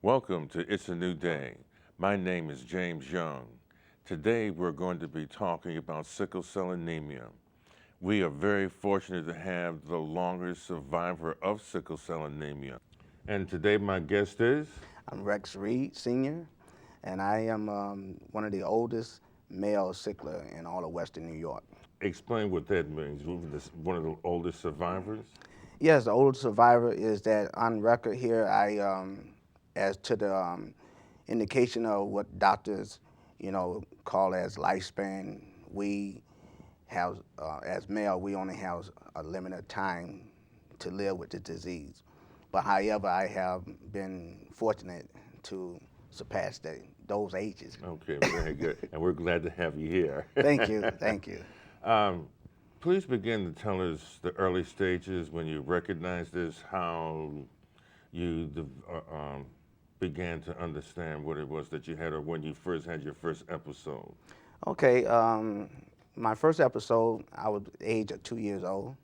Welcome to It's a New Day. My name is James Young. Today we're going to be talking about sickle cell anemia. We are very fortunate to have the longest survivor of sickle cell anemia. And today my guest is? I'm Rex Reed, Sr., and I am one of the oldest male sickler in all of Western New York. Explain what that means. One of the oldest survivors? Yes, the oldest survivor is that on record here, as to the indication of what doctors, call as lifespan, we have, as male, we only have a limited time to live with the disease. But however, I have been fortunate to surpass those ages. Okay, very good. And we're glad to have you here. Thank you, thank you. Um, Please begin to tell us the early stages when you recognized this, how you began to understand what it was that you had, or when you first had your first episode. Okay, my first episode, I was the age of 2 years old,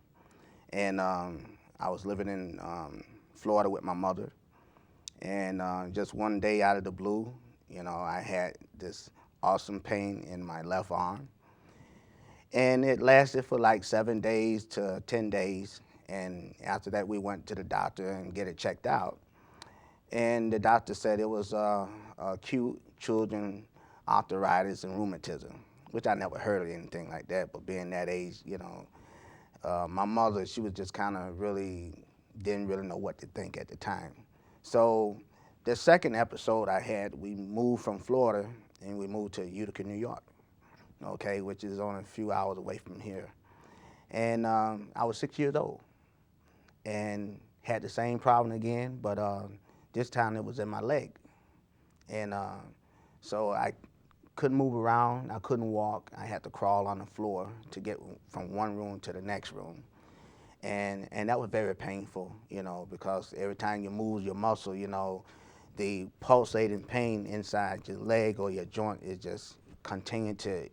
and I was living in Florida with my mother. And just one day out of the blue, I had this awesome pain in my left arm. And it lasted for like 7 days to 10 days. And after that, we went to the doctor and get it checked out. And the doctor said it was acute children arthritis and rheumatism, which I never heard of anything like that. But being that age, my mother, she was just kind of didn't really know what to think at the time. So the second episode I had, we moved from Florida and we moved to Utica, New York, okay, which is only a few hours away from here. And I was 6 years old and had the same problem again, but this time it was in my leg. And so I couldn't move around, I couldn't walk, I had to crawl on the floor to get from one room to the next room. And that was very painful, because every time you move your muscle, the pulsating pain inside your leg or your joint is just continuing to,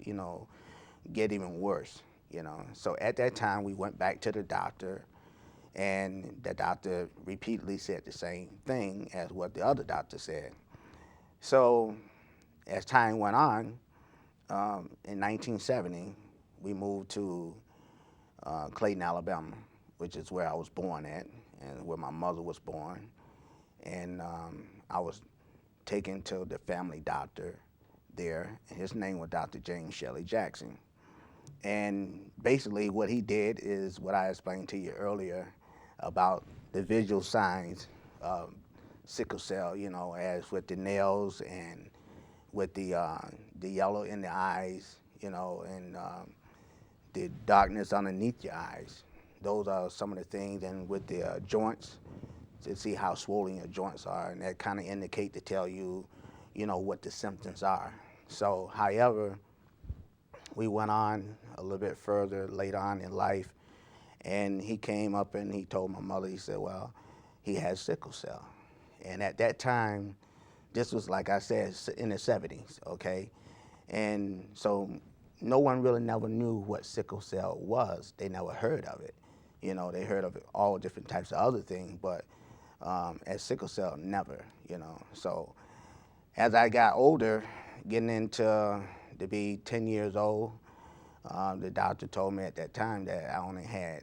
get even worse, So at that time, we went back to the doctor, and the doctor repeatedly said the same thing as what the other doctor said. So as time went on, in 1970, we moved to Clayton, Alabama, which is where I was born at and where my mother was born. And I was taken to the family doctor there, and his name was Dr. James Shelley Jackson. And basically what he did is what I explained to you earlier about the visual signs of sickle cell, as with the nails and with the yellow in the eyes, and the darkness underneath your eyes. Those are some of the things, and with the joints, to see how swollen your joints are, and that kind of indicate to tell you, what the symptoms are. So, however, we went on a little bit further later on in life, and he came up and he told my mother, he said, well, he has sickle cell. And at that time, this was, like I said, in the 70s, okay? And so no one really never knew what sickle cell was. They never heard of it. They heard of all different types of other things, but as sickle cell, never, So as I got older, getting into to be 10 years old, the doctor told me at that time that I only had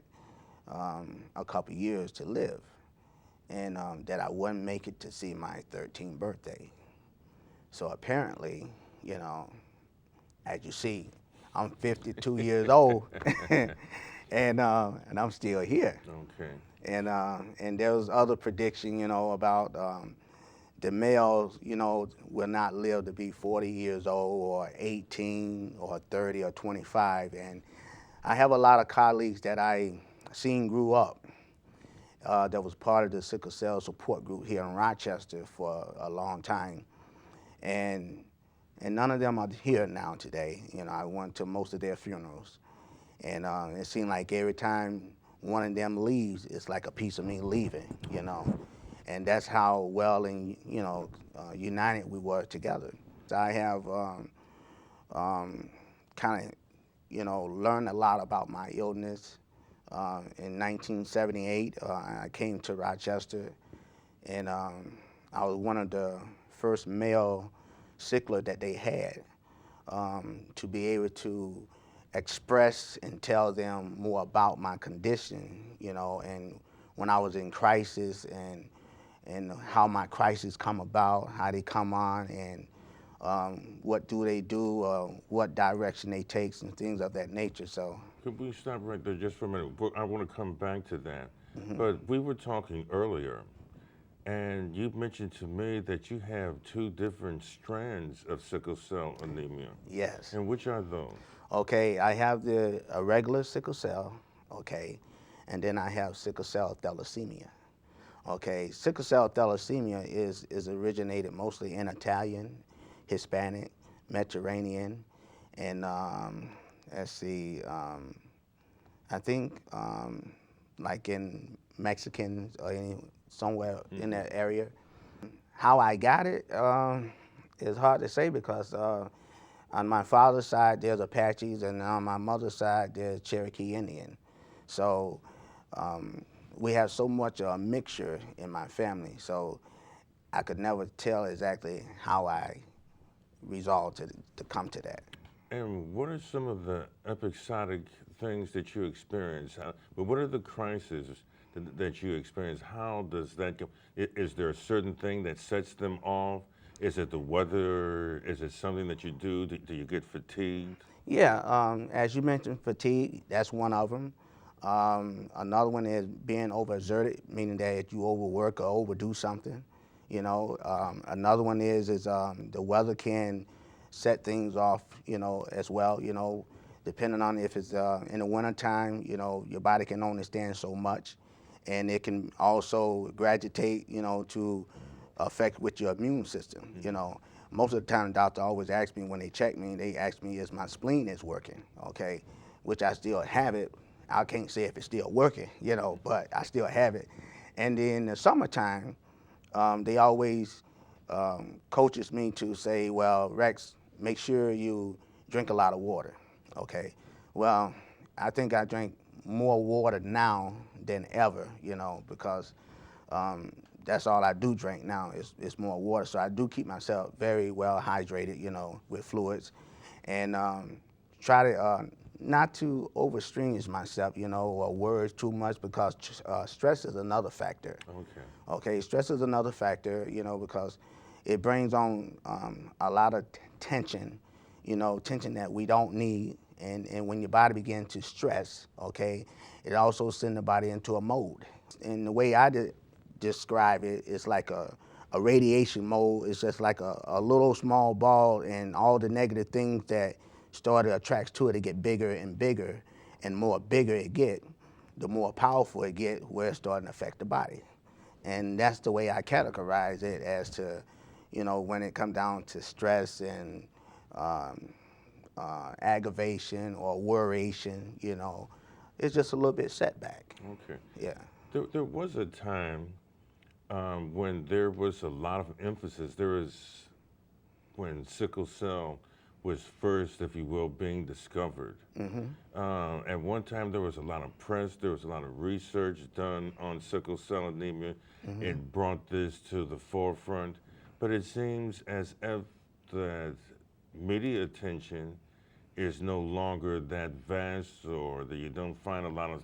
a couple years to live, and that I wouldn't make it to see my 13th birthday. So apparently, as you see, I'm 52 years old, and I'm still here. Okay. And there was other prediction, about the males, will not live to be 40 years old or 18 or 30 or 25. And I have a lot of colleagues that I seen grew up that was part of the sickle cell support group here in Rochester for a long time. And none of them are here now today. I went to most of their funerals. And it seemed like every time one of them leaves, it's like a piece of me leaving, And that's how well and, united we were together. So I have kind of, learned a lot about my illness. In 1978, I came to Rochester, and I was one of the first male sickler that they had, to be able to express and tell them more about my condition, and when I was in crisis, and how my crises come about, how they come on, and what do they do, what direction they take, and things of that nature. So, Could we stop right there just for a minute? I want to come back to that. mhm. But we were talking earlier, and you mentioned to me that you have two different strands of sickle cell anemia. Yes. And which are those? Okay, I have the irregular sickle cell, okay, and then I have sickle cell thalassemia. Okay, sickle cell thalassemia is originated mostly in Italian, Hispanic, Mediterranean, and let's see, I think like in Mexican or somewhere in that area. How I got it is hard to say because on my father's side there's Apaches and on my mother's side there's Cherokee Indian. So we have so much mixture in my family. So I could never tell exactly how I resolved to come to that. And what are some of the episodic things that you experience? But what are the crises that you experience? How does that go? Is there a certain thing that sets them off? Is it the weather? Is it something that you do? Do you get fatigued? Yeah, as you mentioned, fatigue, that's one of them. Another one is being overexerted, meaning that you overwork or overdo something. Another one is the weather can set things off, as well. Depending on if it's in the wintertime, your body can only stand so much, and it can also graduate, to affect with your immune system. Most of the time, the doctor always asks me when they check me, they ask me if my spleen is working, okay, which I still have it. I can't say if it's still working, but I still have it. And in the summertime, they always coaches me to say, well, Rex, make sure you drink a lot of water, okay? Well, I think I drink more water now than ever, because that's all I do drink now is more water. So I do keep myself very well hydrated, with fluids, and try to not to overstretch myself, or worry too much because stress is another factor. Okay. Okay, stress is another factor, because it brings on a lot of tension, tension that we don't need. And when your body begins to stress, okay, it also sends the body into a mode. And the way I describe it, it's like a radiation mode. It's just like a little small ball, and all the negative things that start to attract to it, get bigger and bigger, and more bigger it get, the more powerful it get, where it's starting to affect the body. And that's the way I categorize it as to, when it comes down to stress and aggravation or worration, it's just a little bit setback. Okay. Yeah. There was a time when there was a lot of emphasis. There was when sickle cell was first, if you will, being discovered. At one time, there was a lot of press, there was a lot of research done on sickle cell anemia. It brought this to the forefront, but it seems as if that media attention is no longer that vast, or that you don't find a lot of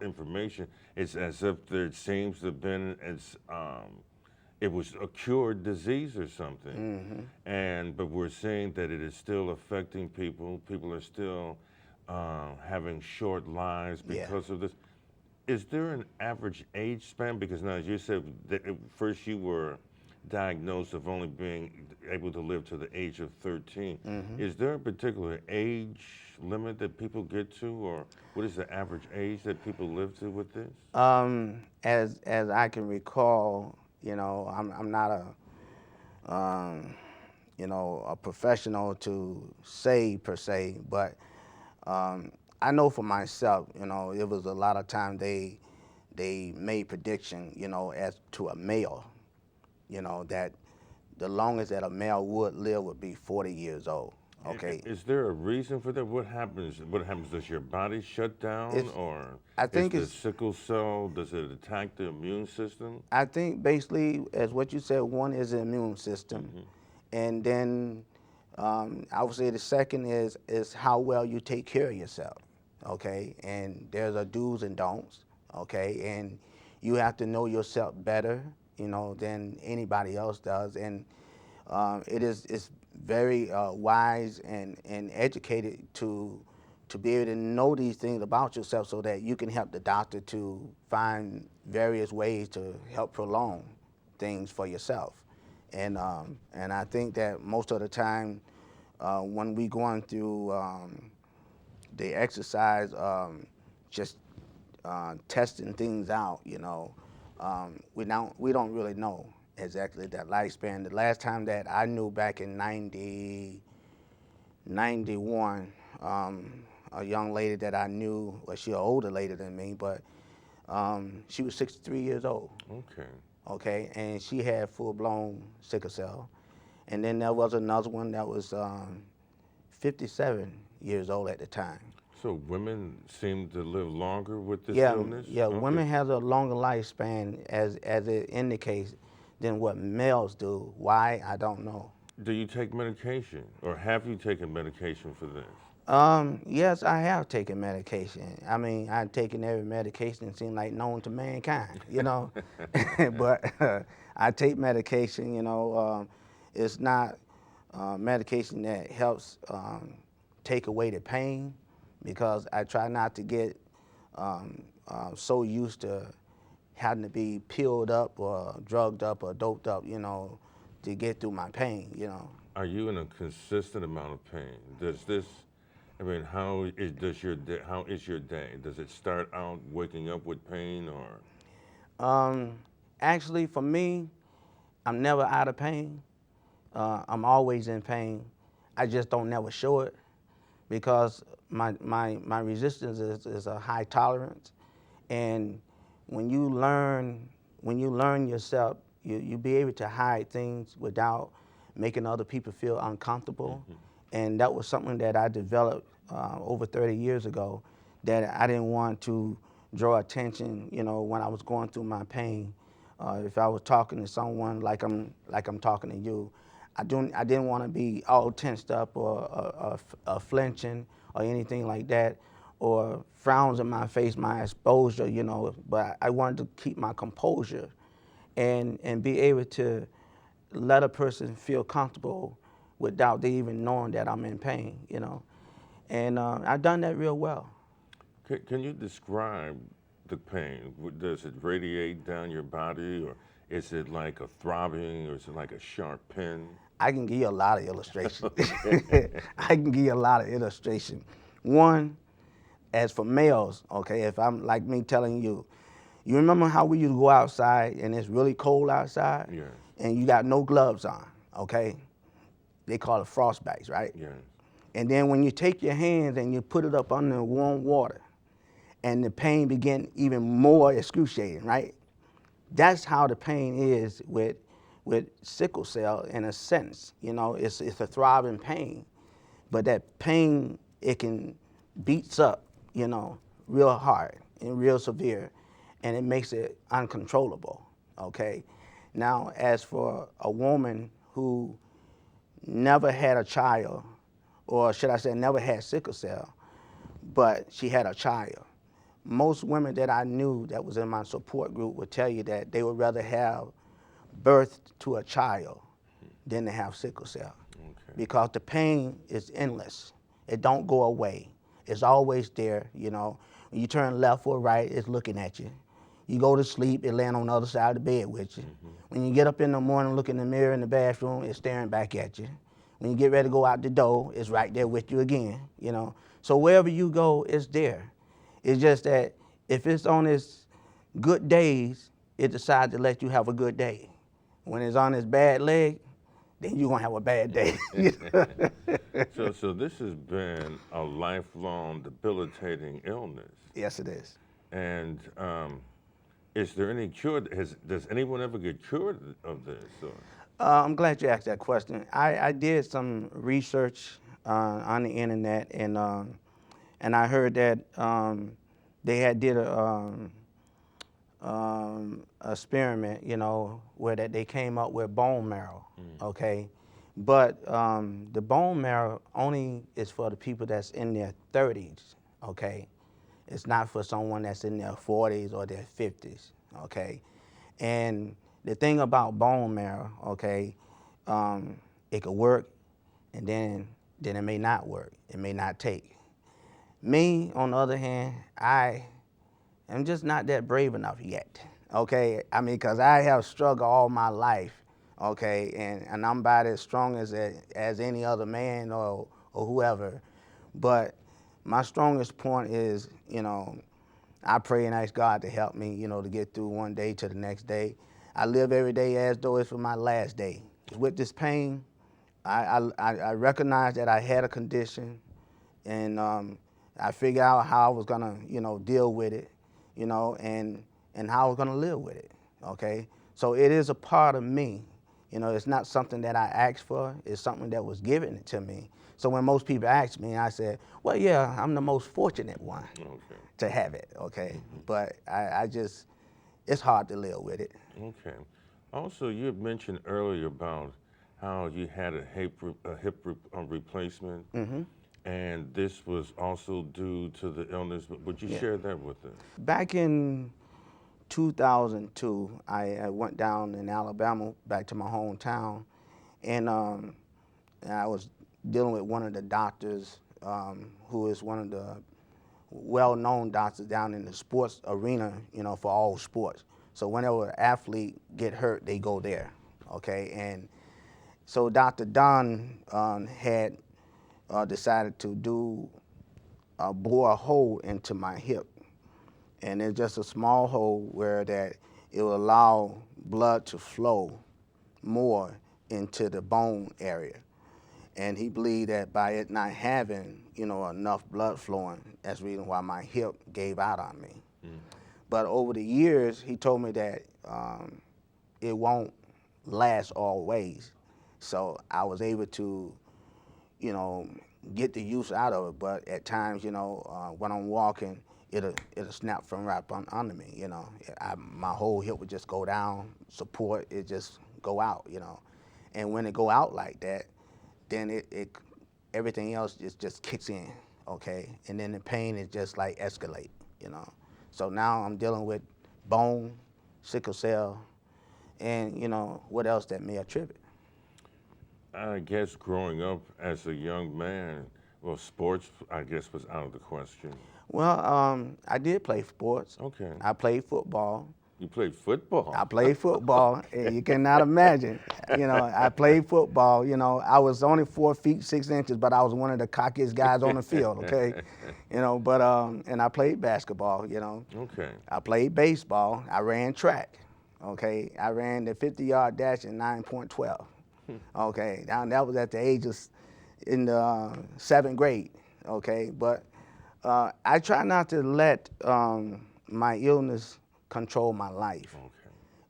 information. It's as if there seems to have been it was a cured disease or something. But we're seeing that it is still affecting people. People are still having short lives Yeah. because of this. Is there an average age span? Because now, as you said, that first you were diagnosed of only being able to live to the age of 13. Is there a particular age limit that people get to, or what is the average age that people live to with this? As I can recall, I'm not a professional to say per se, but I know for myself, it was a lot of time they made prediction, as to a male, that the longest that a male would live would be 40 years old. Okay, Is there a reason for that? What happens? What happens? Does your body shut down, it's or I is think the it's sickle cell? Does it attack the immune system? I think basically as what you said, one is the immune system, Hmm. and then I would say the second is how well you take care of yourself. Okay, and there's a do's and don'ts. Okay, and you have to know yourself better, than anybody else does, and it's very wise and educated to be able to know these things about yourself so that you can help the doctor to find various ways to help prolong things for yourself. And I think that most of the time when we going through the exercise, just testing things out, we don't really know exactly that lifespan. The last time that I knew back in 91, a young lady that I knew, well, she an older lady than me, but she was 63 years old, Okay. okay, and she had full-blown sickle cell. And then there was another one that was 57 years old at the time. So women seem to live longer with this Yeah, illness? yeah, Okay. women have a longer lifespan as it indicates than what males do. Why, I don't know. Do you take medication, or have you taken medication for this? Yes, I have taken medication. I mean, I've taken every medication that seemed like known to mankind, but I take medication, it's not medication that helps take away the pain because I try not to get so used to having to be pilled up or drugged up or doped up, to get through my pain. Are you in a consistent amount of pain? Does this, I mean, how is your day? Does it start out waking up with pain, or? Um, Actually, for me, I'm never out of pain. I'm always in pain. I just don't never show it because my resistance is a high tolerance. And when you learn yourself, you be able to hide things without making other people feel uncomfortable. Mhm. And that was something that I developed over 30 years ago that I didn't want to draw attention, when I was going through my pain. If I was talking to someone like I'm talking to you, I didn't want to be all tensed up or flinching or anything like that, or frowns in my face, my exposure, But I wanted to keep my composure, and be able to let a person feel comfortable without they even knowing that I'm in pain. And I've done that real well. Can you describe the pain? Does it radiate down your body, or is it like a throbbing, or is it like a sharp pin? I can give you a lot of illustration. Okay. I can give you a lot of illustration. One, as for males, okay, if I'm like me telling you, you remember how we used to go outside and it's really cold outside Yes. and you got no gloves on, okay? They call it frostbites, right? Yes. And then when you take your hands and you put it up under warm water and the pain begin even more excruciating, right? That's how the pain is with sickle cell in a sense. It's a throbbing pain, but that pain it can beats up, real hard and real severe, and it makes it uncontrollable. Okay. Now, as for a woman who never had a child, or should I say, never had sickle cell, but she had a child. Most women that I knew that was in my support group would tell you that they would rather have birth to a child than to have sickle cell Okay. because the pain is endless. It don't go away. It's always there. When you turn left or right, it's looking at you. You go to sleep, it laying on the other side of the bed with you. Mm-hmm. When you get up in the morning, look in the mirror in the bathroom, it's staring back at you. When you get ready to go out the door, it's right there with you again. So wherever you go, it's there. It's just that if it's on its good days, it decides to let you have a good day. When it's on its bad leg, then you're gonna have a bad day. So this has been a lifelong debilitating illness. Yes, it is. And is there any cure? Does anyone ever get cured of this? Or? I'm glad you asked that question. I did some research on the internet, and I heard that they had did a experiment, where that they came up with bone marrow, okay? But the bone marrow only is for the people that's in their 30s, okay? It's not for someone that's in their 40s or their 50s, okay? And the thing about bone marrow, okay, it could work, and then it may not work. It may not take. Me, on the other hand, I am just not that brave enough yet, okay? I mean, because I have struggled all my life, okay? And I'm about as strong as any other man or whoever. But my strongest point is, I pray and ask God to help me, to get through one day to the next day. I live every day as though it's for my last day. With this pain, I recognize that I had a condition, and I figured out how I was gonna, deal with it, and how I was gonna live with it. Okay, so it is a part of me. It's not something that I asked for. It's something that was given to me. So when most people ask me, I said, well, yeah, I'm the most fortunate one to have it. Okay, but I just, it's hard to live with it. Okay. Also, you had mentioned earlier about how you had a hip replacement, and this was also due to the illness. But would you share that with us? Back in 2002, I went down in Alabama, back to my hometown, and I was dealing with one of the doctors, who is one of the well-known doctors down in the sports arena, for all sports. So whenever an athlete get hurt, they go there, okay? And so Dr. Don had decided to bore a hole into my hip. And it's just a small hole where that it will allow blood to flow more into the bone area. And he believed that by it not having, enough blood flowing, that's the reason why my hip gave out on me. But over the years, he told me that it won't last always. So I was able to, get the use out of it. But at times, when I'm walking, it'll snap from right under me. My whole hip would just go down, support, it just go out. And when it go out like that, then it everything else just kicks in, okay? And then the pain is just like escalate. So now I'm dealing with bone, sickle cell, and what else that may attribute. I guess growing up as a young man, well, sports, I guess, was out of the question. Well, I did play sports. Okay. I played football. You played football? I played football, and you cannot imagine. I played football. I was only 4 feet 6 inches, but I was one of the cockiest guys on the field. Okay, but and I played basketball. Okay. I played baseball. I ran track. Okay, I ran the 50-yard dash in 9.12. Okay, now that was at the age of in the 7th grade. Okay, but I try not to let my illness control my life.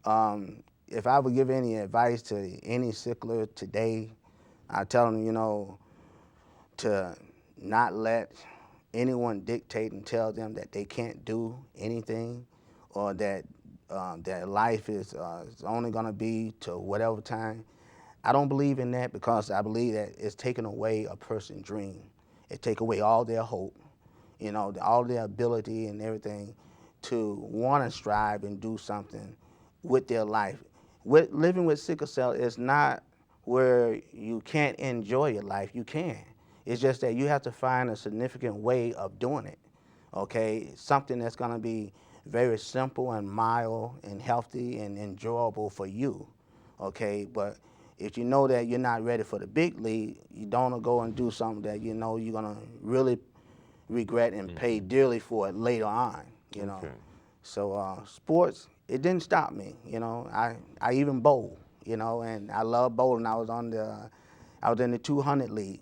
Okay. If I would give any advice to any sickler today, I tell them, to not let anyone dictate and tell them that they can't do anything, or that their life is only going to be to whatever time. I don't believe in that, because I believe that it's taking away a person's dream. It take away all their hope, all their ability and everything to want to strive and do something with their life. Living with sickle cell is not where you can't enjoy your life. You can. It's just that you have to find a significant way of doing it, okay? Something that's going to be very simple and mild and healthy and enjoyable for you, okay? But if you know that you're not ready for the big league, you don't go and do something that you're going to really regret and pay dearly for it later on, Okay. So sports, it didn't stop me, I even bowl, and I love bowling. I was in the 200 league,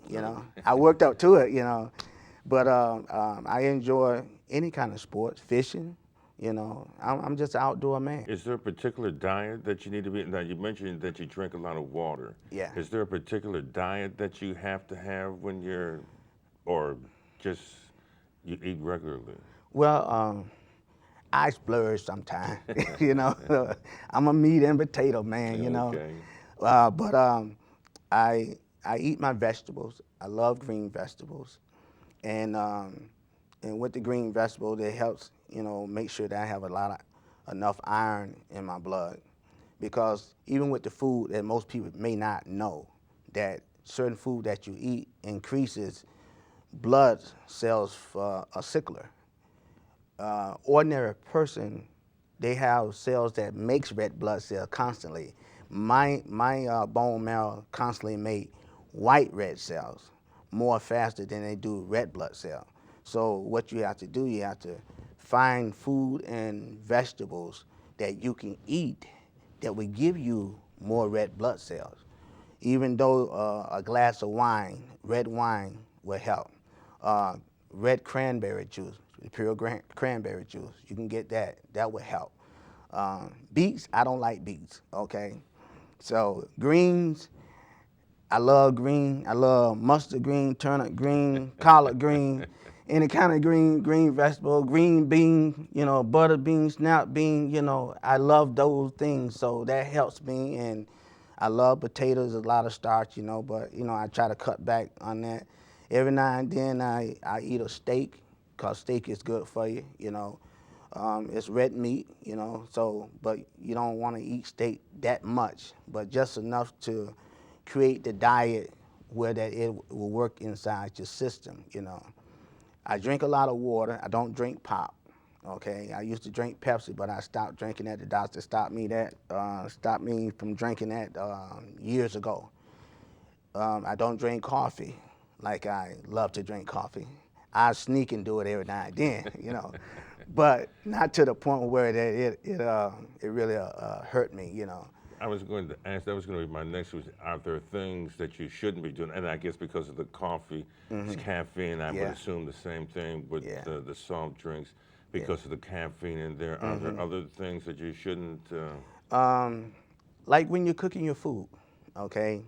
I worked up to it, but I enjoy any kind of sports, fishing, I'm just an outdoor man. Is there a particular diet that you need to be? Now, you mentioned that you drink a lot of water. Yeah. Is there a particular diet that you have to have when you're, or just you eat regularly? Well, I splurge sometimes. you know, I'm a meat and potato man. Okay. But I I eat my vegetables. I love green vegetables, and with the green vegetable, it helps make sure that I have enough iron in my blood, because even with the food that most people may not know, that certain food that you eat increases blood cells for a sickler. Ordinary person, they have cells that makes red blood cells constantly. My bone marrow constantly make white red cells more faster than they do red blood cells. So what you have to do, you have to find food and vegetables that you can eat that will give you more red blood cells. Even though a glass of wine, red wine, will help. Uh, Red cranberry juice, pure cranberry juice, you can get that. That would help. Beets, I don't like beets, okay? So greens, I love green. I love mustard green, turnip green, collard green, any kind of green vegetable, green bean, butter bean, snap bean, I love those things. So that helps me. And I love potatoes, a lot of starch, but, I try to cut back on that. Every now and then I eat a steak, because steak is good for you, it's red meat, so, but you don't want to eat steak that much, but just enough to create the diet where that it will work inside your system. I drink a lot of water. I don't drink pop. Okay, I used to drink Pepsi, but I stopped drinking that. The doctor stopped me from drinking that years ago. I don't drink coffee like I love to drink coffee. I sneak and do it every now and then, but not to the point where it really hurt me. I was going to ask, that was going to be my next question. Are there things that you shouldn't be doing? And I guess because of the coffee, it's caffeine, I would Yeah. assume the same thing with Yeah. the soft drinks because of the caffeine in there. Are there other things that you shouldn't? Like when you're cooking your food, okay,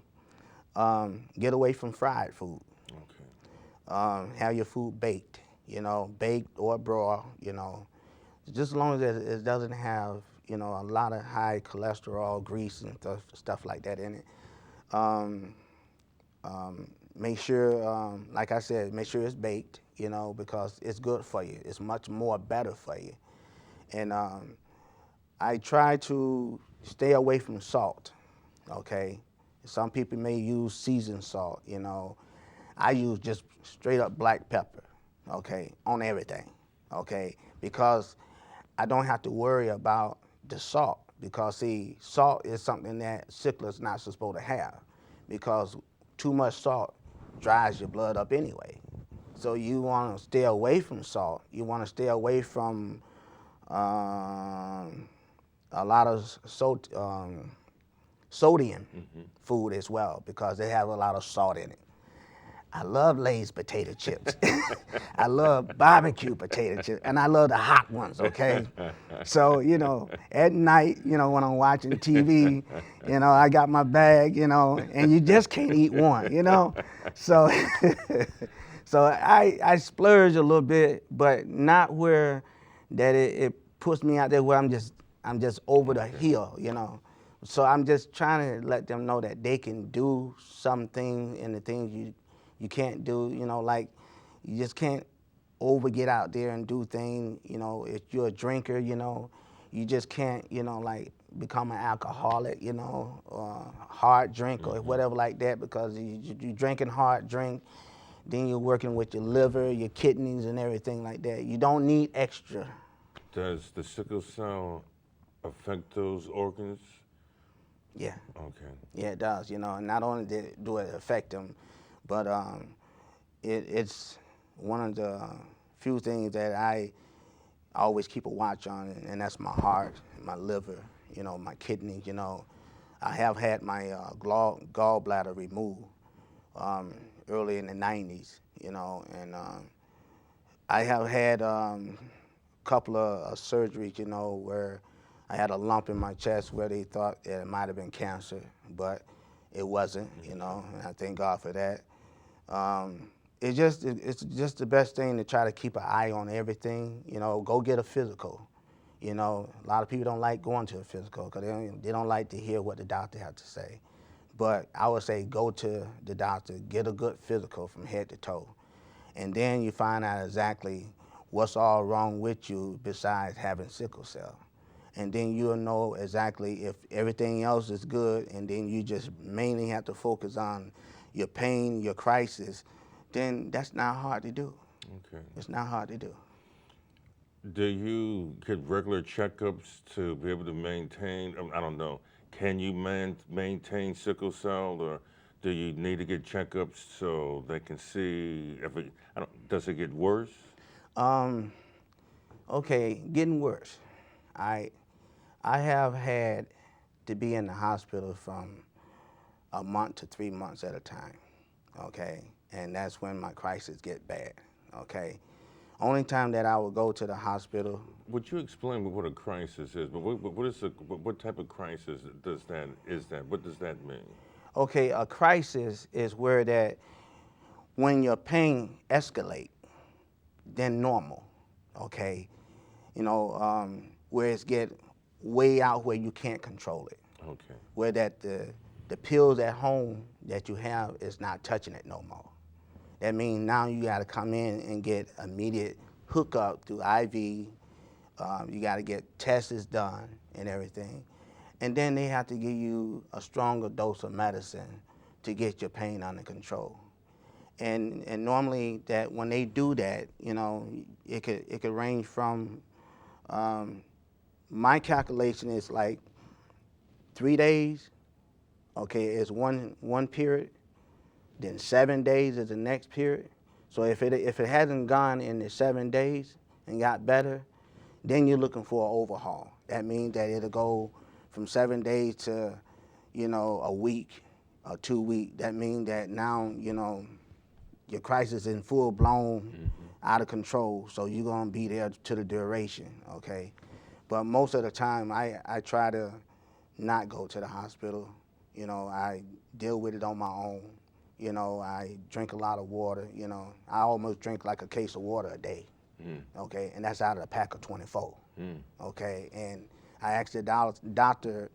get away from fried food. Okay. Have your food baked, baked or broiled, just as long as it doesn't have, a lot of high cholesterol, grease, and stuff like that in it. Um, Make sure, like I said, make sure it's baked, because it's good for you. It's much more better for you. And I try to stay away from salt, okay? Some people may use seasoned salt, I use just straight up black pepper, okay, on everything, okay? Because I don't have to worry about the salt, because see, salt is something that sickler's not supposed to have, because too much salt dries your blood up anyway. So you want to stay away from salt. You want to stay away from a lot of sodium food as well, because they have a lot of salt in it. I love Lay's potato chips. I love barbecue potato chips, and I love the hot ones, okay? So, at night, when I'm watching TV, I got my bag, and you just can't eat one, So, so I splurge a little bit, but not where that it puts me out there where I'm just over the hill, So I'm just trying to let them know that they can do something, and the things you can't do, like you just can't get out there and do things, if you're a drinker, you just can't, like become an alcoholic, or hard drink or whatever like that, because you drinking hard drink, then you're working with your liver, your kidneys and everything like that. You don't need extra. Does the sickle cell affect those organs? Yeah. Okay. Yeah, it does, and not only do it affect them, but it's one of the few things that I always keep a watch on, and that's my heart, my liver, my kidneys, I have had my gallbladder removed early in the 90s, and I have had couple of surgeries, where I had a lump in my chest where they thought that it might have been cancer, but it wasn't, and I thank God for that. It's just the best thing to try to keep an eye on everything. Go get a physical. A lot of people don't like going to a physical because they don't like to hear what the doctor has to say. But I would say go to the doctor, get a good physical from head to toe, and then you find out exactly what's all wrong with you besides having sickle cell. And then you'll know exactly if everything else is good, and then you just mainly have to focus on your pain, your crisis, then that's not hard to do. Okay. It's not hard to do. Do you get regular checkups to be able to maintain? I don't know. Can you maintain sickle cell, or do you need to get checkups so they can see if it? Does it get worse? Um, okay, getting worse. I have had to be in the hospital from a month to 3 months at a time, okay? And that's when my crisis get bad, okay? Only time that I would go to the hospital. Would you explain what a crisis is? But what type of crisis is that? What does that mean? Okay, a crisis is where that when your pain escalate than normal, okay? Where it's get way out where you can't control it. Okay. Where that the pills at home that you have is not touching it no more. That means now you got to come in and get immediate hookup through IV. You got to get tests done and everything. And then they have to give you a stronger dose of medicine to get your pain under control. And normally that when they do that, it could range from, my calculation is like 3 days, okay, is one period. Then 7 days is the next period. So if it hasn't gone in the 7 days and got better, then you're looking for an overhaul. That means that it'll go from 7 days to, a week or 2 weeks. That means that now, your crisis is in full blown, out of control. So you're gonna be there to the duration, okay? But most of the time, I try to not go to the hospital. I deal with it on my own. I drink a lot of water. I almost drink like a case of water a day, okay? And that's out of a pack of 24, okay? And I asked the doctor,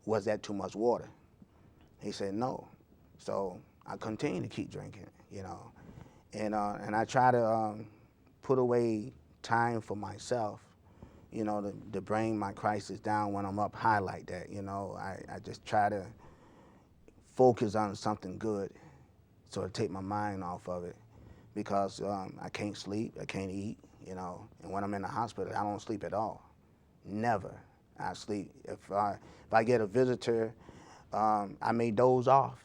was that too much water? He said no. So I continue to keep drinking, and I try to put away time for myself, to bring my crisis down when I'm up high like that. I just try to focus on something good, so to take my mind off of it, because I can't sleep, I can't eat, and when I'm in the hospital, I don't sleep at all, never. I sleep. If I get a visitor, I may doze off,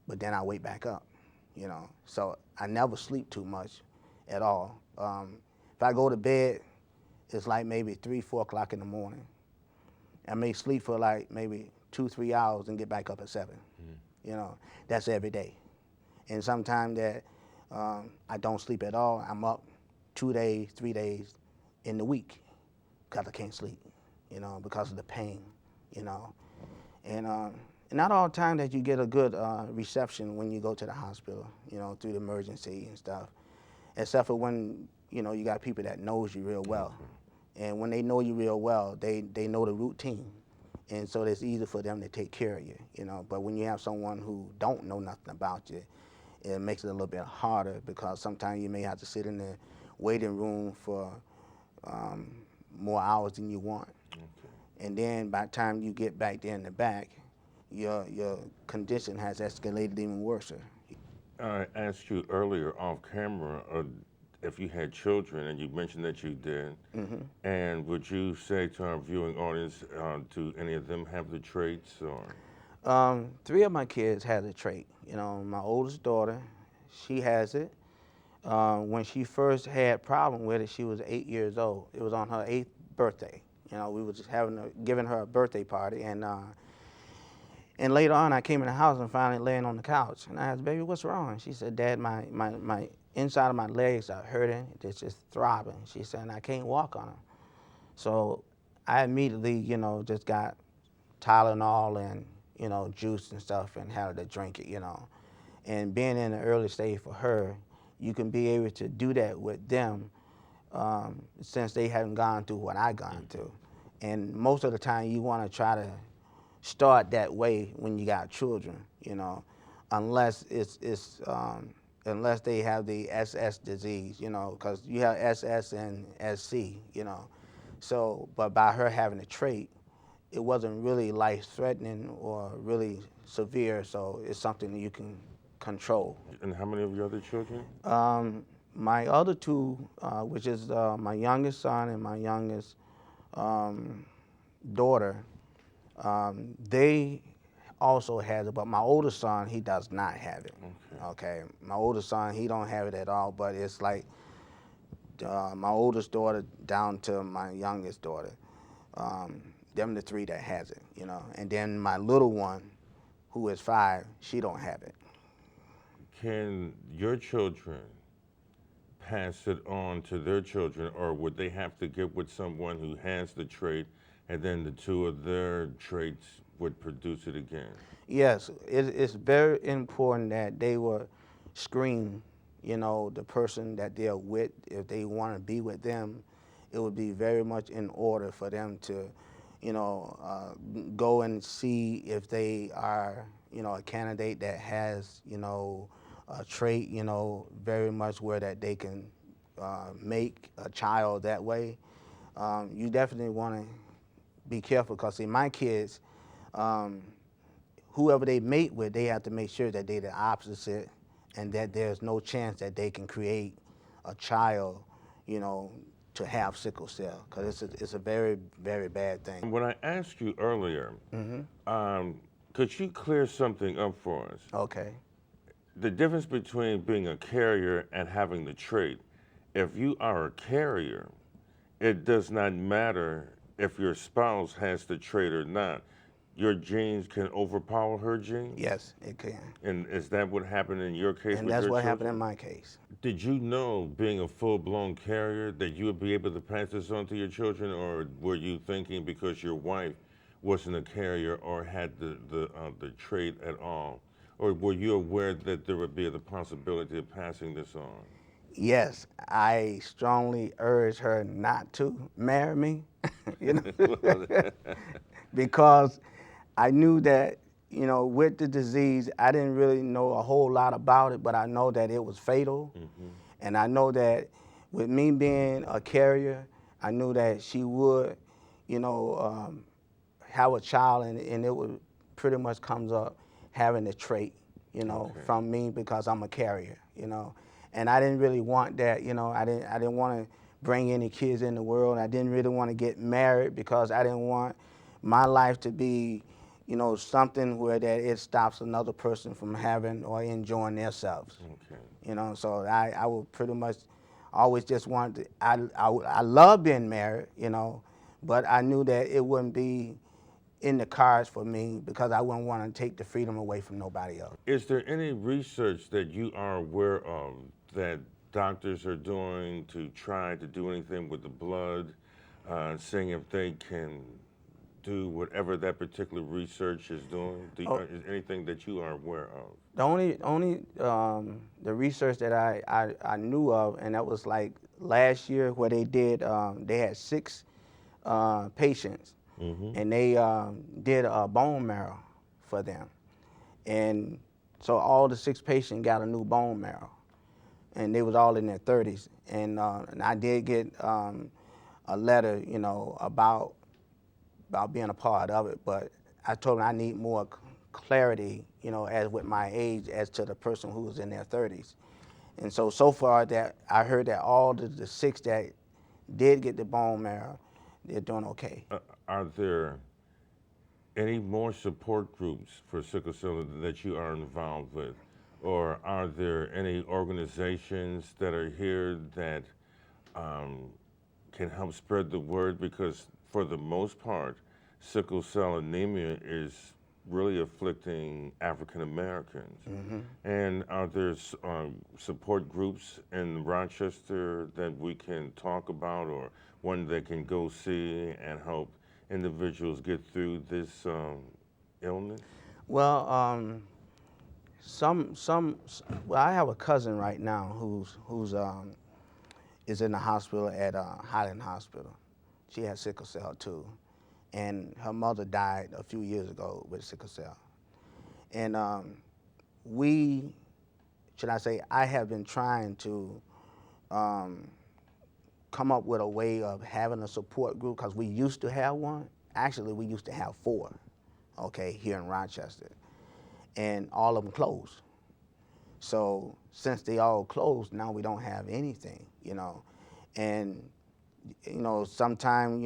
but then I wake back up, So I never sleep too much at all. If I go to bed, it's like maybe 3, 4 o'clock in the morning. I may sleep for like maybe 2, 3 hours and get back up at 7. That's every day. And sometimes that I don't sleep at all. I'm up 2 days, 3 days in the week because I can't sleep, because of the pain, And not all the time that you get a good reception when you go to the hospital, through the emergency and stuff, except for when, you got people that knows you real well. And when they know you real well, they know the routine. And so it's easy for them to take care of you, But when you have someone who don't know nothing about you, it makes it a little bit harder, because sometimes you may have to sit in the waiting room for more hours than you want. Okay. And then by the time you get back there in the back, your condition has escalated even worse. I asked you earlier off camera if you had children, and you mentioned that you did. And would you say to our viewing audience, do any of them have the traits, or? 3 of my kids have the trait. My oldest daughter, she has it. When she first had problem with it, she was 8 years old. It was on her 8th birthday. We were just giving her a birthday party, and later on, I came in the house and finally laying on the couch, and I asked, "Baby, what's wrong?" She said, "Dad, my inside of my legs are hurting, it's just throbbing. She said, and I can't walk on them. So I immediately, just got Tylenol and, juice and stuff and had to drink it, And being in the early stage for her, you can be able to do that with them since they haven't gone through what I gone through. And most of the time you want to try to start that way when you got children, unless unless they have the SS disease, because you have SS and SC, So, but by her having the trait, it wasn't really life-threatening or really severe, so it's something that you can control. And how many of your other children? My other two, which is my youngest son and my youngest daughter, they also has it, but my oldest son, he does not have it. Okay. My oldest son, he don't have it at all, but it's like my oldest daughter down to my youngest daughter. Them the three that has it, And then my little one, who is 5, she don't have it. Can your children pass it on to their children, or would they have to get with someone who has the trait, and then the two of their traits would produce it again? Yes, it's very important that they will screen, the person that they're with. If they want to be with them, it would be very much in order for them to, go and see if they are, a candidate that has, a trait, very much where that they can make a child that way. You definitely want to be careful, because see, my kids, whoever they mate with, they have to make sure that they're the opposite and that there's no chance that they can create a child, to have sickle cell, because it's a very, very bad thing. When I asked you earlier, could you clear something up for us? Okay. The difference between being a carrier and having the trait. If you are a carrier, it does not matter if your spouse has the trait or not. Your genes can overpower her genes? Yes, it can. And is that what happened in your case? And with that's your what children? happened in my case. Did you know, being a full-blown carrier, that you would be able to pass this on to your children, or were you thinking because your wife wasn't a carrier or had the trait at all, or were you aware that there would be the possibility of passing this on? Yes, I strongly urge her not to marry me, because I knew that, with the disease, I didn't really know a whole lot about it, but I know that it was fatal. And I know that with me being a carrier, I knew that she would, have a child, and it would pretty much comes up having the trait, from me, because I'm a carrier, And I didn't really want that, I didn't want to bring any kids in the world. I didn't really want to get married, because I didn't want my life to be, something where that it stops another person from having or enjoying themselves. So I would pretty much always just want to, I love being married, but I knew that it wouldn't be in the cards for me, because I wouldn't want to take the freedom away from nobody else. Is there any research that you are aware of that doctors are doing to try to do anything with the blood, seeing if they can do whatever that particular research is doing? Is anything that you are aware of? The only the research that I knew of, and that was like last year, where they did, they had 6 patients, and they did a bone marrow for them. And so all the 6 patients got a new bone marrow, and they was all in their 30s. And I did get a letter, about being a part of it, but I told them I need more clarity, as with my age, as to the person who was in their 30s. And so far that I heard that all the 6 that did get the bone marrow, they're doing okay. Are there any more support groups for sickle cell that you are involved with? Or are there any organizations that are here that can help spread the word? Because for the most part, sickle cell anemia is really afflicting African Americans. And are there support groups in Rochester that we can talk about, or one that can go see and help individuals get through this illness? Well, well, I have a cousin right now who's is in the hospital at Highland Hospital. She has sickle cell too, and her mother died a few years ago with sickle cell. And should I say, I have been trying to come up with a way of having a support group, because we used to have one. Actually, we used to have 4, okay, here in Rochester, and all of them closed. So since they all closed, now we don't have anything, and sometimes,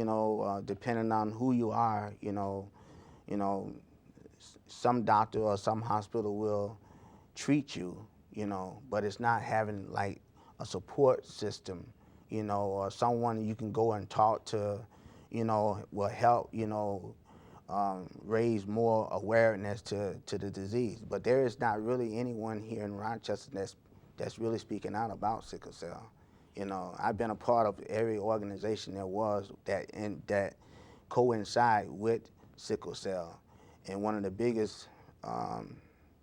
depending on who you are, you know, some doctor or some hospital will treat you, but it's not having like a support system, or someone you can go and talk to, will help, raise more awareness to the disease. But there is not really anyone here in Rochester that's really speaking out about sickle cell. I've been a part of every organization there was that coincide with sickle cell, and one of the biggest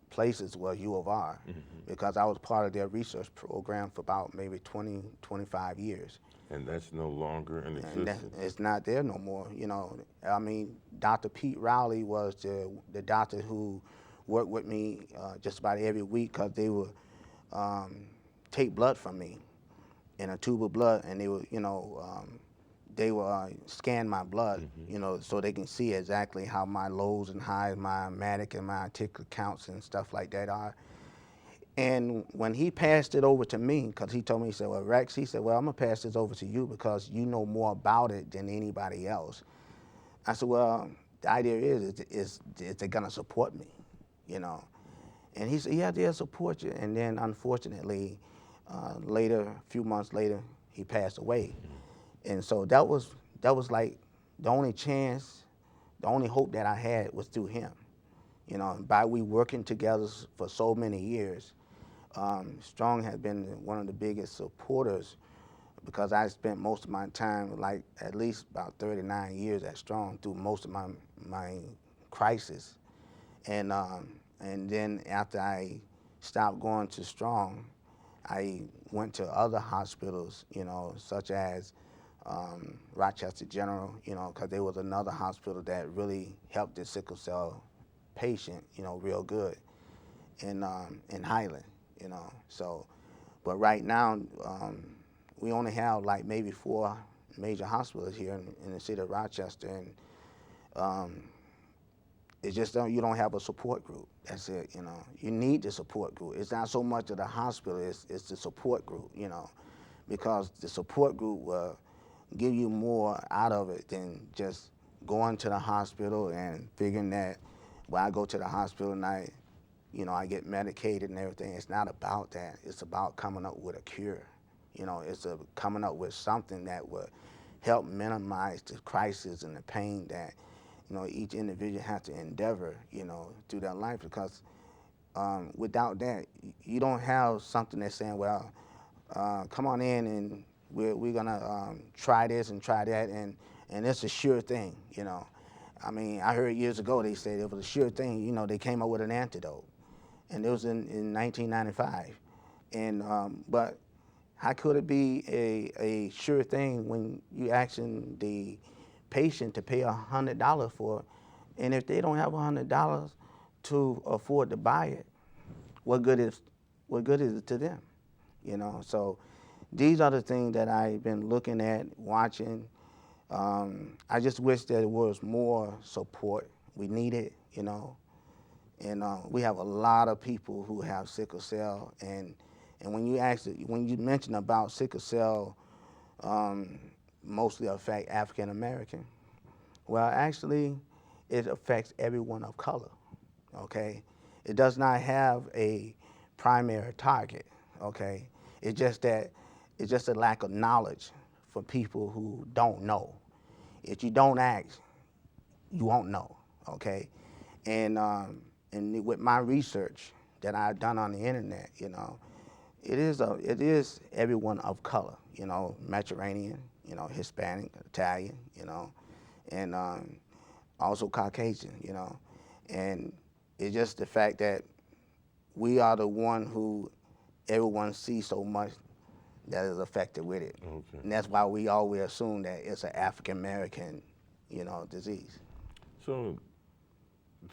places was U of R, because I was part of their research program for about maybe 20, 25 years. And that's no longer in And existence? it's not there no more, I mean, Dr. Pete Rowley was the doctor who worked with me just about every week, because they would take blood from me in a tube of blood, and they would, they will scan my blood, so they can see exactly how my lows and highs, my matic and my articular counts and stuff like that are. And when he passed it over to me, because he told me, he said, well, Rex, he said, well, I'm going to pass this over to you because you know more about it than anybody else. I said, well, the idea is they're going to support me, And he said, yeah, they'll support you. And then, unfortunately, later, a few months later, he passed away. And so that was like the only chance, the only hope that I had was through him. By we working together for so many years, Strong has been one of the biggest supporters, because I spent most of my time, like at least about 39 years at Strong, through most of my crisis. And then after I stopped going to Strong, I went to other hospitals, such as Rochester General, because there was another hospital that really helped the sickle cell patient, real good, in Highland, So, but right now, we only have like maybe 4 major hospitals here in the city of Rochester, and it's just you don't have a support group. That's it, You need the support group. It's not so much of the hospital, it's the support group, because the support group will give you more out of it than just going to the hospital and figuring that, when I go to the hospital and I get medicated and everything. It's not about that. It's about coming up with a cure. It's coming up with something that will help minimize the crisis and the pain that, each individual has to endeavor, through their life. Because without that, you don't have something that's saying, well, come on in and we're gonna try this and try that, and it's a sure thing, I mean, I heard years ago they said it was a sure thing, they came up with an antidote, and it was in 1995. And but how could it be a sure thing when you asking the patient to pay $100 for it, and if they don't have $100 to afford to buy it, what good is it to them? So these are the things that I've been looking at, watching. I just wish there was more support. We need it, And we have a lot of people who have sickle cell, and when you mention about sickle cell, mostly affect African American. Well, actually, it affects everyone of color. Okay, it does not have a primary target. Okay, it's just a lack of knowledge for people who don't know. If you don't ask, you won't know. Okay. And with my research that I've done on the internet, it is everyone of color, Mediterranean, Hispanic, Italian, and also Caucasian, and it's just the fact that we are the one who everyone sees so much that is affected with it. Okay. And that's why we always assume that it's an African American, disease. So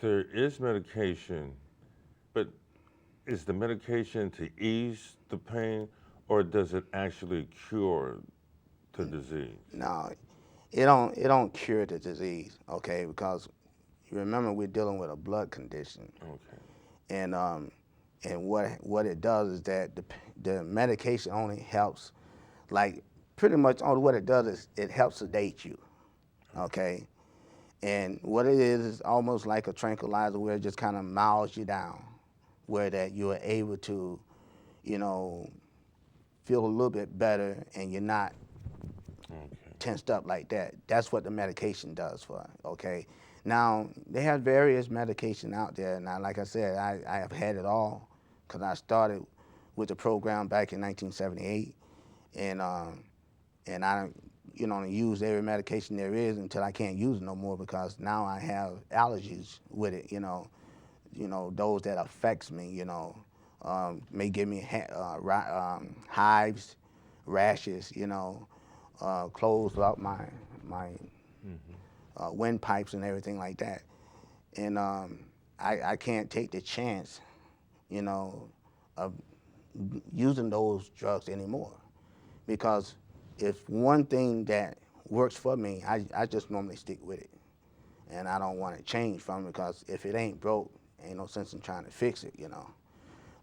there is medication, but is the medication to ease the pain, or does it actually cure the disease? No, it don't cure the disease, okay? Because you remember we're dealing with a blood condition, Okay. and what it does is that the medication only helps, like pretty much all what it does is it helps sedate you, okay? And what it is almost like a tranquilizer where it just kind of miles you down, where that you are able to, feel a little bit better and you're not Okay. tensed up like that. That's what the medication does for, okay? Now, they have various medication out there. Now, like I said, I have had it all because I started with the program back in 1978, and I, use every medication there is until I can't use it no more because now I have allergies with it, those that affects me, may give me hives, rashes, close up my windpipes and everything like that. And I can't take the chance, of using those drugs anymore. Because if one thing that works for me, I just normally stick with it. And I don't want to change from it because if it ain't broke, ain't no sense in trying to fix it,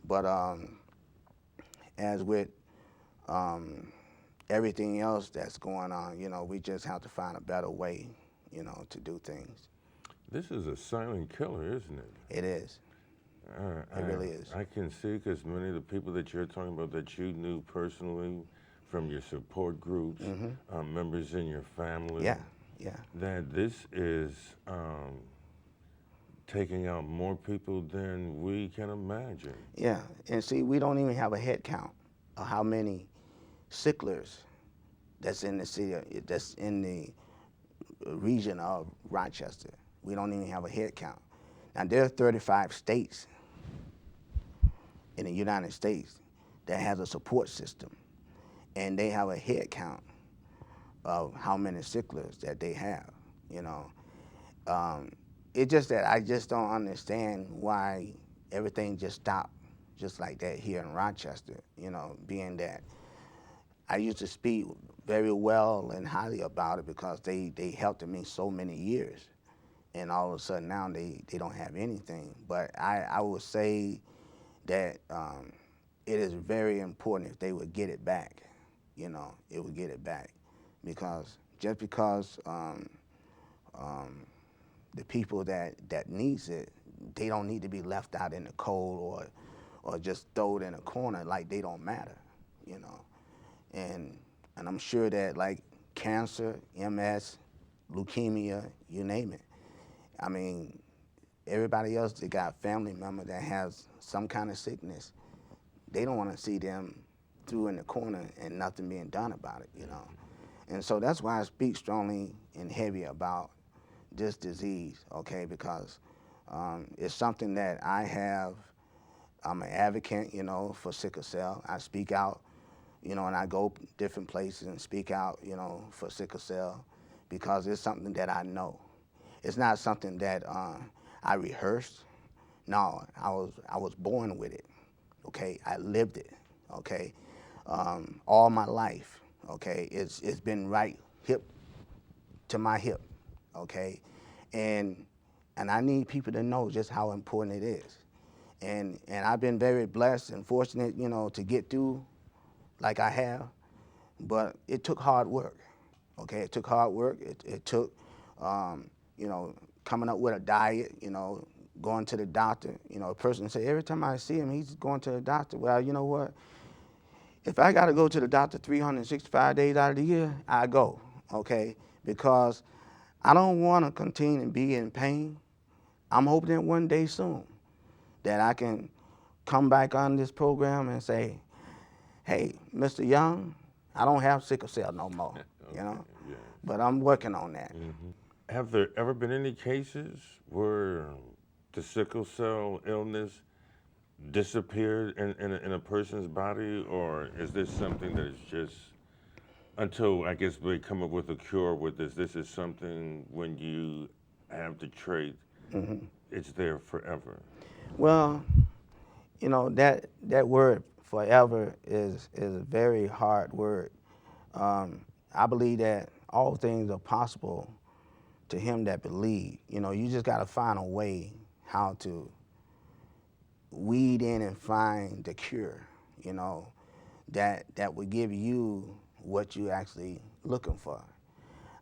But as with everything else that's going on, we just have to find a better way, to do things. This is a silent killer, isn't it? It is. It really is. I can see, because many of the people that you're talking about that you knew personally from your support groups, members in your family, Yeah. that this is taking out more people than we can imagine. Yeah, and see, we don't even have a head count of how many sicklers that's in the city, that's in the region of Rochester. We don't even have a head count. Now, there are 35 states in the United States that has a support system, and they have a head count of how many sicklers that they have, It's just that I just don't understand why everything just stopped just like that here in Rochester, being that I used to speak very well and highly about it because they helped me so many years. And all of a sudden now they don't have anything. But I would say that it is very important if they would get it back, it would get it back. Because just because the people that needs it, they don't need to be left out in the cold or just thrown in a corner like they don't matter, And I'm sure that like cancer, MS, leukemia, you name it. I mean, everybody else that got family member that has some kind of sickness, they don't want to see them threw in the corner and nothing being done about it, And so that's why I speak strongly and heavy about this disease, okay? Because it's something that I'm an advocate, for sickle cell. I speak out, and I go different places and speak out, for sickle cell because it's something that I know. It's not something that I rehearsed. No, I was born with it, okay? I lived it, okay? All my life, okay? It's been right hip to my hip, okay? And I need people to know just how important it is. And I've been very blessed and fortunate, to get through like I have, but it took hard work, okay? It took hard work. It took, coming up with a diet, going to the doctor. A person say, every time I see him, he's going to the doctor. Well, you know what? If I got to go to the doctor 365 days out of the year, I go, okay? Because I don't want to continue to be in pain I'm hoping that one day soon that I can come back on this program and say, hey, Mr. Young, I don't have sickle cell no more, Okay, you know, yeah. but I'm working on that. Have there ever been any cases where the sickle cell illness disappeared in a person's body, or is this something that is just until I guess we come up with a cure with this? This is something when you have the trait, it's there forever. Well, you know, that word forever is a very hard word. I believe that all things are possible to him that believe. You know, you just got to find a way how to weed in and find the cure, you know, that would give you what you actually looking for.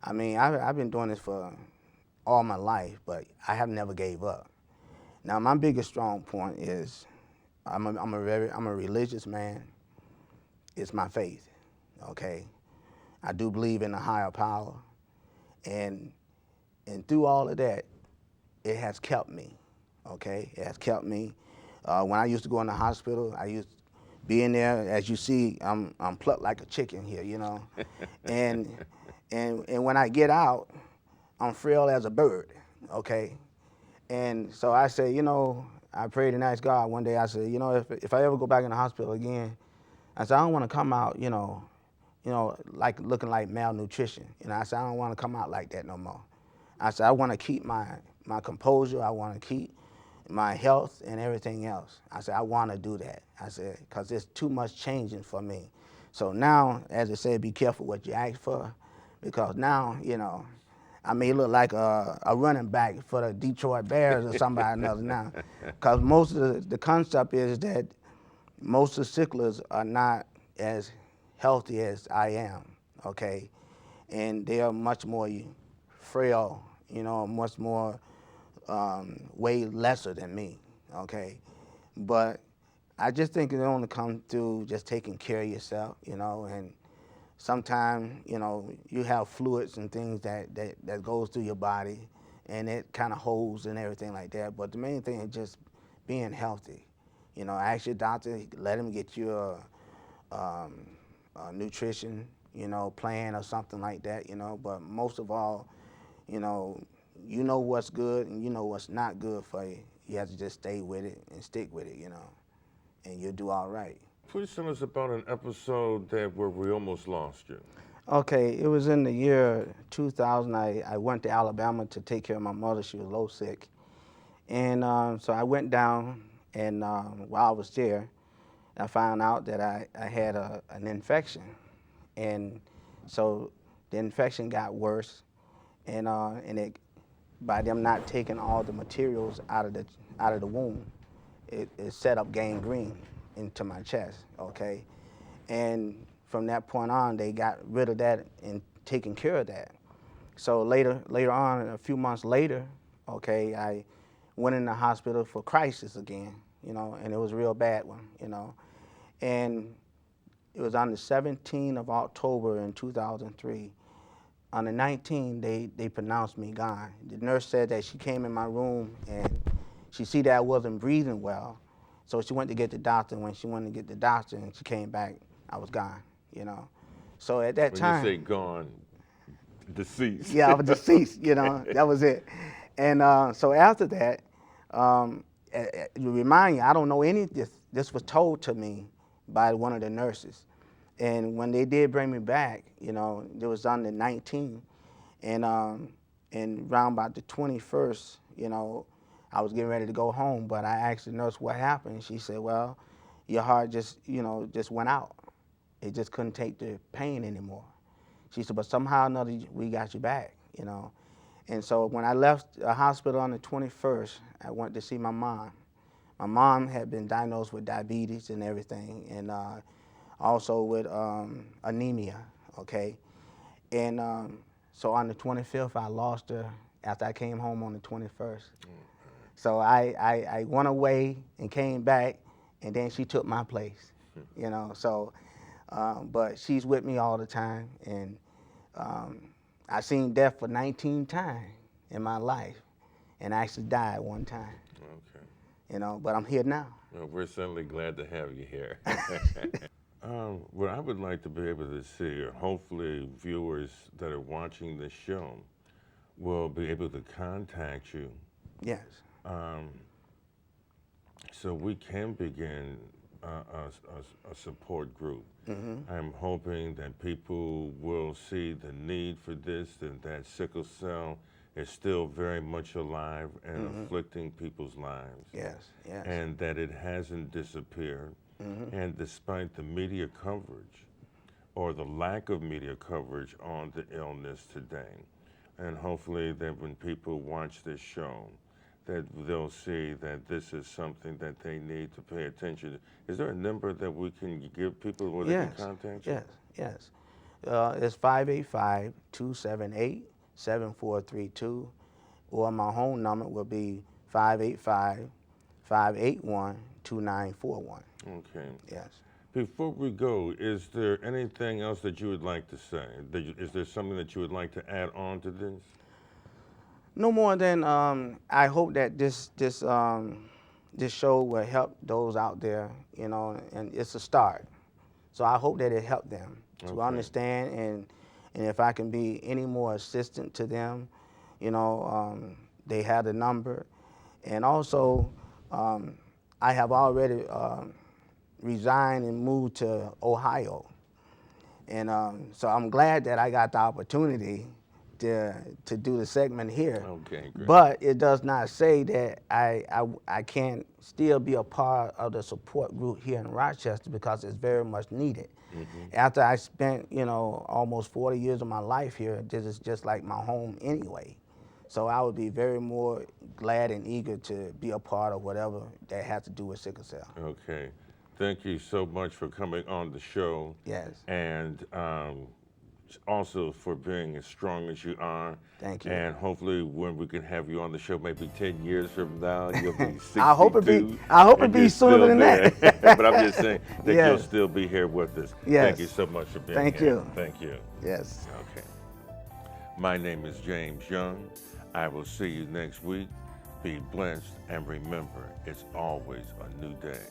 I mean, I've been doing this for all my life, but I have never gave up. Now, my biggest strong point is I'm a religious man. It's my faith, okay? I do believe in a higher power, and through all of that, it has kept me, okay? It has kept me. When I used to go in the hospital, I used to be in there. As you see, I'm plucked like a chicken here, you know, and when I get out, I'm frail as a bird, okay? And so I say, you know, I prayed and asked God one day. I said, you know, if I ever go back in the hospital again, I said I don't want to come out, like looking like malnutrition. You know, I said I don't want to come out like that no more. I said I want to keep my composure. I want to keep my health and everything else. I said I want to do that. I said because there's too much changing for me. So now, as I said, be careful what you ask for, because now, you know, I may look like a running back for the Detroit Bears or somebody another now, because most of the concept is that most of the sicklers are not as healthy as I am, okay? And they are much more frail, you know, much more, way lesser than me, okay? But I just think it only comes through just taking care of yourself, you know, and sometimes, you know, you have fluids and things that goes through your body, and it kind of holds and everything like that. But the main thing is just being healthy. You know, ask your doctor, let him get you a nutrition, you know, plan or something like that, you know. But most of all, you know what's good and you know what's not good for you. You have to just stay with it and stick with it, you know, and you'll do all right. Please tell us about an episode where we almost lost you. Okay, it was in the year 2000. I went to Alabama to take care of my mother. She was low sick. And so I went down, and while I was there, I found out that I had an infection. And so the infection got worse, and it, by them not taking all the materials out of the wound, it set up gangrene into my chest, okay? And from that point on, they got rid of that and taking care of that. So later on, a few months later, okay, I went in the hospital for crisis again, you know, and it was a real bad one, you know. And it was on the 17th of October in 2003. On the 19th, they pronounced me gone. The nurse said that she came in my room and she see that I wasn't breathing well, so she went to get the doctor. When she went to get the doctor and she came back, I was gone, you know. So at that When time, you say gone, deceased. yeah, I was deceased, you know, that was it. And so after that, to remind you, I don't know any of this. This was told to me by one of the nurses. And when they did bring me back, you know, it was on the 19th, and around about the 21st, you know, I was getting ready to go home, but I asked the nurse what happened. She said, well, your heart just, you know, just went out. It just couldn't take the pain anymore. She said, but somehow or another, we got you back, you know. And so when I left the hospital on the 21st, I went to see my mom. My mom had been diagnosed with diabetes and everything, and also with anemia, okay? And so on the 25th, I lost her after I came home on the 21st. So I went away and came back, and then she took my place, you know. So, but she's with me all the time, and I've seen death for 19 times in my life, and I actually died one time. Okay. You know, but I'm here now. Well, we're certainly glad to have you here. What I would like to be able to see, or hopefully viewers that are watching this show will be able to contact you. Yes. So we can begin a support group. Mm-hmm. I'm hoping that people will see the need for this, and that sickle cell is still very much alive and afflicting people's lives. Yes, yes. And that it hasn't disappeared. And despite the media coverage, or the lack of media coverage on the illness today, and hopefully that when people watch this show, that they'll see that this is something that they need to pay attention to. Is there a number that we can give people where they can contact you? Yes. It's 585-278-7432, or my home number will be 585-581-2941. Okay. Yes. Before we go, is there anything else that you would like to say? Is there something that you would like to add on to this? No more than I hope that this show will help those out there, you know, and it's a start. So I hope that it helped them to understand, and if I can be any more assistant to them, you know, they have the number. And also, I have already resigned and moved to Ohio. And so I'm glad that I got the opportunity to do the segment here. Okay, great. But it does not say that I can't still be a part of the support group here in Rochester, because it's very much needed. After I spent, you know, almost 40 years of my life here, this is just like my home anyway. So I would be very more glad and eager to be a part of whatever that has to do with sickle cell. Okay. Thank you so much for coming on the show. Yes. And also for being as strong as you are. Thank you. And hopefully when we can have you on the show, maybe 10 years from now, you'll be 62. I hope it be sooner than that. But I'm just saying that Yes. you'll still be here with us. Yes. Thank you so much for being Thank here. you. Thank you. Yes. Okay. My name is James Young. I will see you next week. Be blessed, and remember, it's always a new day.